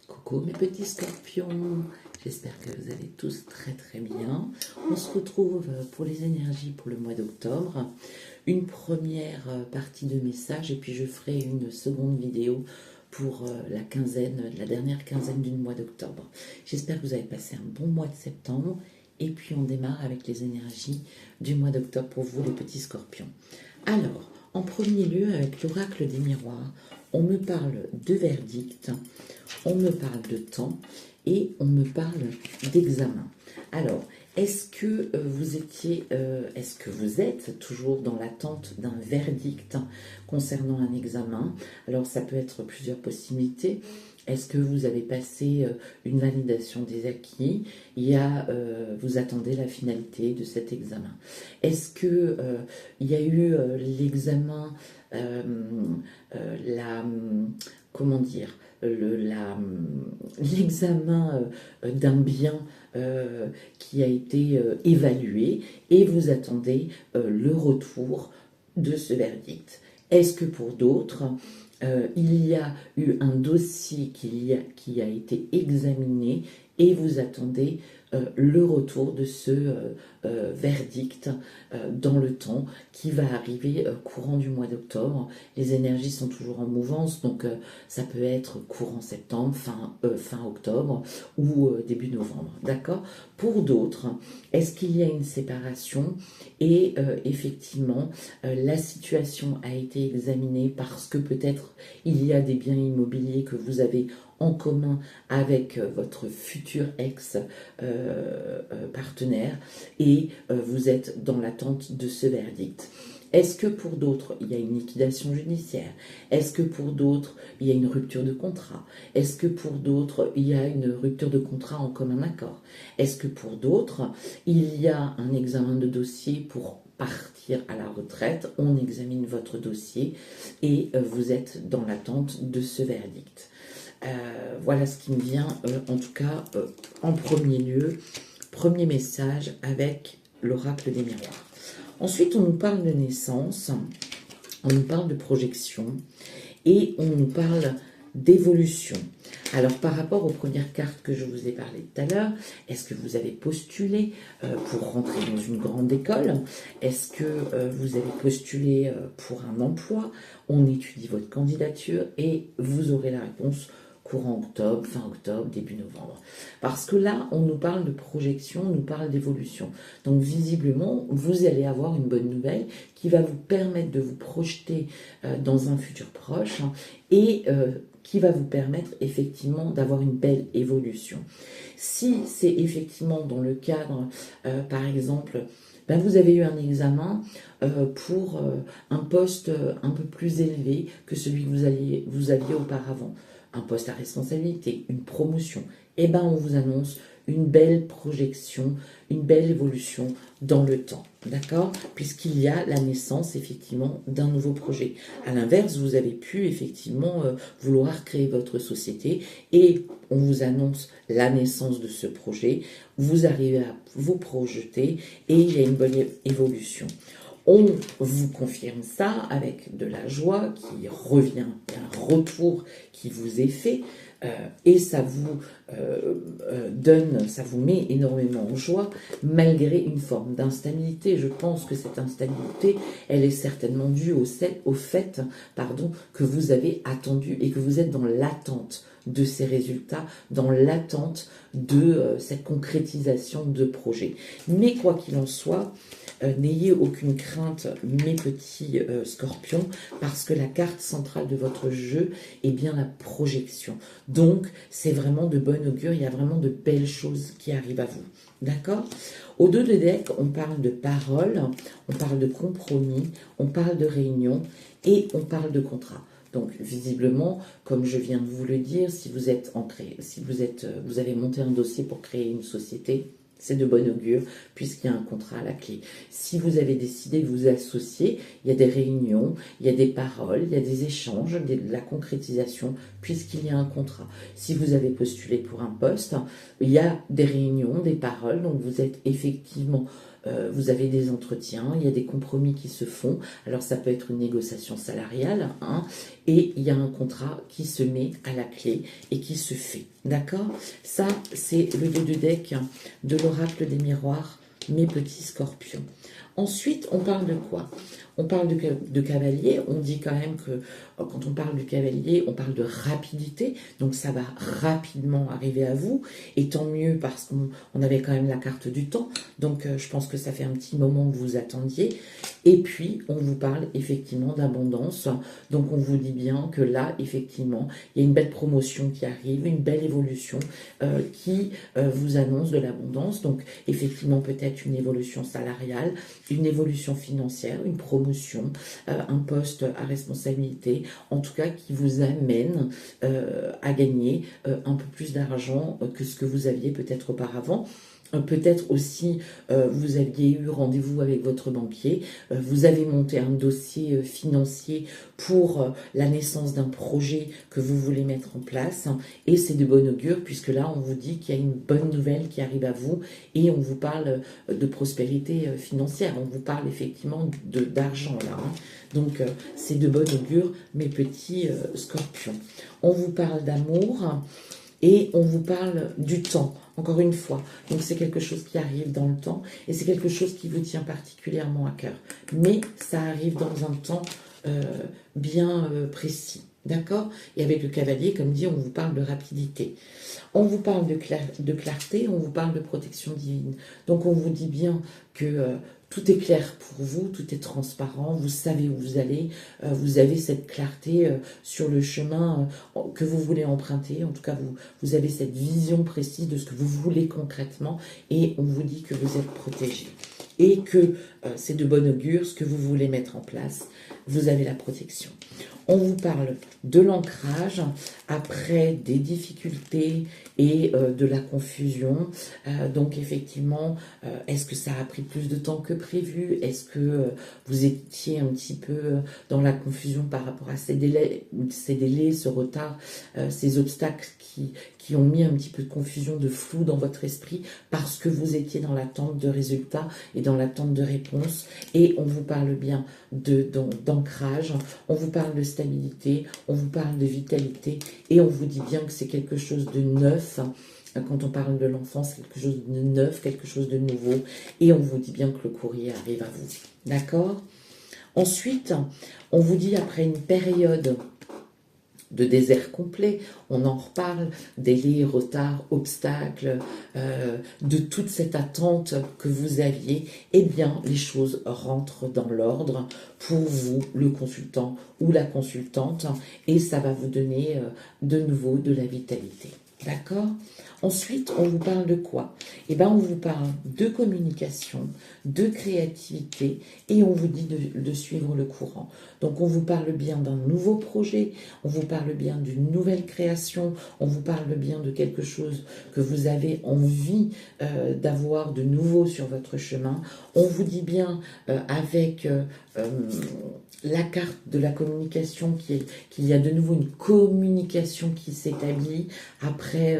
Coucou mes petits scorpions, j'espère que vous allez tous très bien. On se retrouve pour les énergies pour le mois d'octobre. Une première partie de message et puis je ferai une seconde vidéo pour la dernière quinzaine du mois d'octobre. J'espère que vous avez passé un bon mois de septembre et puis on démarre avec les énergies du mois d'octobre pour vous les petits scorpions. Alors, en premier lieu avec l'oracle des miroirs, on me parle de verdict, on me parle de temps et on me parle d'examen. Alors, est-ce que vous êtes toujours dans l'attente d'un verdict concernant un examen? Alors, ça peut être plusieurs possibilités. Est-ce que vous avez passé une validation des acquis? Vous attendez la finalité de cet examen. Est-ce que il y a eu l'examen, comment dire, l'examen d'un bien qui a été évalué et vous attendez le retour de ce verdict? Est-ce que pour d'autres, il y a eu un dossier qui a été examiné et vous attendez le retour de ce verdict dans le temps qui va arriver courant du mois d'octobre. Les énergies sont toujours en mouvance, donc ça peut être courant septembre, fin octobre ou début novembre, d'accord? Pour d'autres, est-ce qu'il y a une séparation et effectivement la situation a été examinée parce que peut-être il y a des biens immobiliers que vous avez en commun avec votre futur ex-partenaire et vous êtes dans l'attente de ce verdict. Est-ce que pour d'autres, il y a une liquidation judiciaire? Est-ce que pour d'autres, il y a une rupture de contrat? Est-ce que pour d'autres, il y a une rupture de contrat en commun accord? Est-ce que pour d'autres, il y a un examen de dossier pour partir à la retraite? On examine votre dossier et vous êtes dans l'attente de ce verdict. Voilà ce qui me vient, en tout cas, en premier lieu, premier message avec l'oracle des miroirs. Ensuite, on nous parle de naissance, on nous parle de projection et on nous parle d'évolution. Alors, par rapport aux premières cartes que je vous ai parlé tout à l'heure, est-ce que vous avez postulé pour rentrer dans une grande école? Est-ce que vous avez postulé pour un emploi? On étudie votre candidature et vous aurez la réponse courant octobre, fin octobre, début novembre. Parce que là, on nous parle de projection, on nous parle d'évolution. Donc visiblement, vous allez avoir une bonne nouvelle qui va vous permettre de vous projeter dans un futur proche et qui va vous permettre effectivement d'avoir une belle évolution. Si c'est effectivement dans le cadre, par exemple, vous avez eu un examen pour un poste un peu plus élevé que celui que vous aviez auparavant. Un poste à responsabilité, une promotion, on vous annonce une belle projection, une belle évolution dans le temps, d'accord? Puisqu'il y a la naissance, effectivement, d'un nouveau projet. À l'inverse, vous avez pu, effectivement, vouloir créer votre société et on vous annonce la naissance de ce projet, vous arrivez à vous projeter et il y a une bonne évolution. On vous confirme ça avec de la joie qui revient, un retour qui vous est fait et ça vous ça vous met énormément en joie malgré une forme d'instabilité. Je pense que cette instabilité, elle est certainement due au fait que vous avez attendu et que vous êtes dans l'attente de ces résultats, dans l'attente de cette concrétisation de projet. Mais quoi qu'il en soit, n'ayez aucune crainte, mes petits scorpions, parce que la carte centrale de votre jeu est bien la projection. Donc, c'est vraiment de bon augure, il y a vraiment de belles choses qui arrivent à vous. D'accord? Au dos de deck, on parle de paroles, on parle de compromis, on parle de réunion et on parle de contrat. Donc, visiblement, comme je viens de vous le dire, si vous avez monté un dossier pour créer une société, c'est de bon augure puisqu'il y a un contrat à la clé. Si vous avez décidé de vous associer, il y a des réunions, il y a des paroles, il y a des échanges, de la concrétisation puisqu'il y a un contrat. Si vous avez postulé pour un poste, il y a des réunions, des paroles, donc vous êtes effectivement vous avez des entretiens, il y a des compromis qui se font. Alors ça peut être une négociation salariale, hein, et il y a un contrat qui se met à la clé et qui se fait. D'accord? Ça, c'est le dos de deck de l'oracle des miroirs, mes petits scorpions. Ensuite, on parle de quoi? On parle de cavalier, on dit quand même que quand on parle du cavalier, on parle de rapidité, donc ça va rapidement arriver à vous, et tant mieux parce qu'on avait quand même la carte du temps, donc je pense que ça fait un petit moment que vous attendiez, et puis on vous parle effectivement d'abondance, donc on vous dit bien que là, effectivement, il y a une belle promotion qui arrive, une belle évolution qui vous annonce de l'abondance, donc effectivement peut-être une évolution salariale, une évolution financière, une promotion, un poste à responsabilité, en tout cas qui vous amène à gagner un peu plus d'argent que ce que vous aviez peut-être auparavant. Peut-être aussi, vous aviez eu rendez-vous avec votre banquier, vous avez monté un dossier financier pour la naissance d'un projet que vous voulez mettre en place, hein, et c'est de bon augure puisque là, on vous dit qu'il y a une bonne nouvelle qui arrive à vous et on vous parle de prospérité financière, on vous parle effectivement d'argent là, hein. Donc, c'est de bon augure, mes petits scorpions. On vous parle d'amour. Et on vous parle du temps, encore une fois. Donc c'est quelque chose qui arrive dans le temps et c'est quelque chose qui vous tient particulièrement à cœur. Mais ça arrive dans un temps bien précis. D'accord? Et avec le cavalier, comme dit, on vous parle de rapidité. On vous parle de clarté, on vous parle de protection divine. Donc on vous dit bien que tout est clair pour vous, tout est transparent, vous savez où vous allez, vous avez cette clarté sur le chemin que vous voulez emprunter. En tout cas, vous avez cette vision précise de ce que vous voulez concrètement et on vous dit que vous êtes protégé. Et que c'est de bon augure, ce que vous voulez mettre en place, vous avez la protection. On vous parle de l'ancrage après des difficultés et de la confusion. Donc effectivement, est-ce que ça a pris plus de temps que prévu? Est-ce que vous étiez un petit peu dans la confusion par rapport à ces délais, ce retard, ces obstacles qui ont mis un petit peu de confusion, de flou dans votre esprit parce que vous étiez dans l'attente de résultats et dans l'attente de réponses. Et on vous parle bien d'ancrage, on vous parle de stabilité, on vous parle de vitalité et on vous dit bien que c'est quelque chose de neuf. Quand on parle de l'enfance, quelque chose de neuf, quelque chose de nouveau. Et on vous dit bien que le courrier arrive à vous. D'accord? Ensuite, on vous dit après une période de désert complet, on en reparle, délais, retards, obstacles, de toute cette attente que vous aviez, eh bien les choses rentrent dans l'ordre pour vous, le consultant ou la consultante, et ça va vous donner de nouveau de la vitalité. D'accord? Ensuite, on vous parle de quoi? Eh bien, on vous parle de communication, de créativité et on vous dit de suivre le courant. Donc, on vous parle bien d'un nouveau projet, on vous parle bien d'une nouvelle création, on vous parle bien de quelque chose que vous avez envie d'avoir de nouveau sur votre chemin. On vous dit bien avec la carte de la communication qu'il y a de nouveau une communication qui s'établit après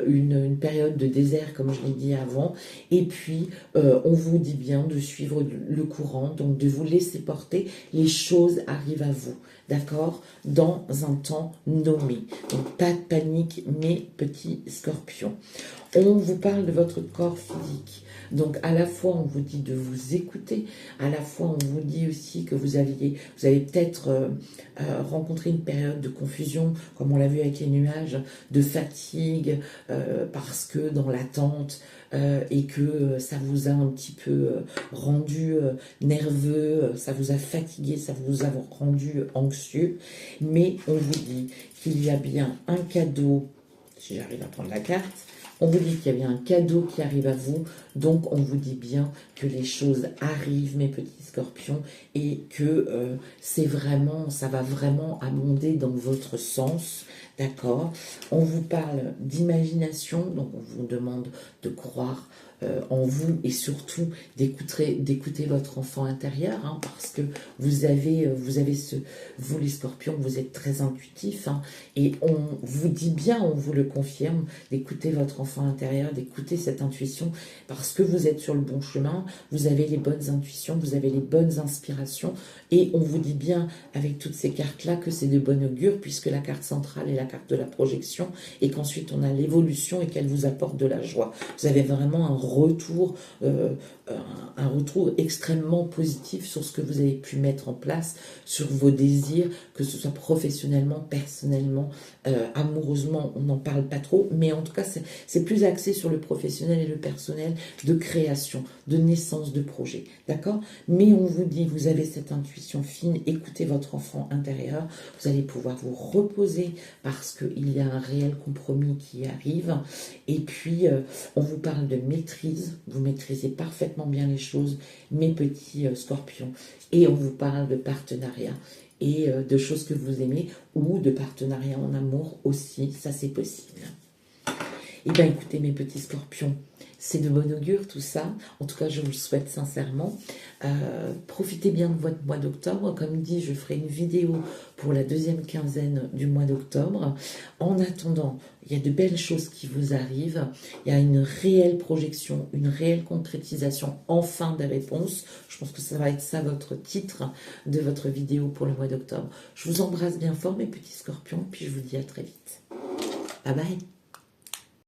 une période de désert, comme je l'ai dit avant. Et puis, on vous dit bien de suivre le courant, donc de vous laisser porter. Les choses arrivent à vous, d'accord? Dans un temps nommé. Donc, pas de panique, mes petits scorpions. On vous parle de votre corps physique. Donc, à la fois, on vous dit de vous écouter, à la fois, on vous dit aussi que vous avez peut-être rencontré une période de confusion, comme on l'a vu avec les nuages, de fatigue, parce que dans l'attente, et que ça vous a un petit peu rendu nerveux, ça vous a fatigué, ça vous a rendu anxieux. Mais on vous dit qu'il y a bien un cadeau, si j'arrive à prendre la carte, on vous dit qu'il y a bien un cadeau qui arrive à vous, donc on vous dit bien que les choses arrivent, mes petits scorpions, et que ça va vraiment abonder dans votre sens, d'accord? On vous parle d'imagination, donc on vous demande de croire en vous et surtout d'écouter votre enfant intérieur, hein, parce que vous avez vous les scorpions, vous êtes très intuitifs, hein, et on vous dit bien, on vous le confirme, d'écouter votre enfant intérieur, d'écouter cette intuition, parce que vous êtes sur le bon chemin, vous avez les bonnes intuitions, vous avez les bonnes inspirations, et on vous dit bien avec toutes ces cartes-là que c'est de bon augure, puisque la carte centrale est la carte de la projection, et qu'ensuite on a l'évolution et qu'elle vous apporte de la joie. Vous avez vraiment un retour extrêmement positif sur ce que vous avez pu mettre en place, sur vos désirs, que ce soit professionnellement, personnellement, amoureusement, on n'en parle pas trop, mais en tout cas c'est plus axé sur le professionnel et le personnel, de création, de naissance de projet, d'accord? Mais on vous dit, vous avez cette intuition fine, écoutez votre enfant intérieur, vous allez pouvoir vous reposer parce qu'il y a un réel compromis qui arrive, et puis on vous parle de maîtrise, vous maîtrisez parfaitement bien les choses, mes petits scorpions, et on vous parle de partenariat et de choses que vous aimez, ou de partenariat en amour aussi, ça c'est possible. Eh bien écoutez mes petits scorpions, c'est de bon augure tout ça, en tout cas je vous le souhaite sincèrement. Profitez bien de votre mois d'octobre, comme dit je ferai une vidéo pour la deuxième quinzaine du mois d'octobre. En attendant, il y a de belles choses qui vous arrivent, il y a une réelle projection, une réelle concrétisation enfin des réponses. Je pense que ça va être ça votre titre de votre vidéo pour le mois d'octobre. Je vous embrasse bien fort mes petits scorpions, puis je vous dis à très vite. Bye bye.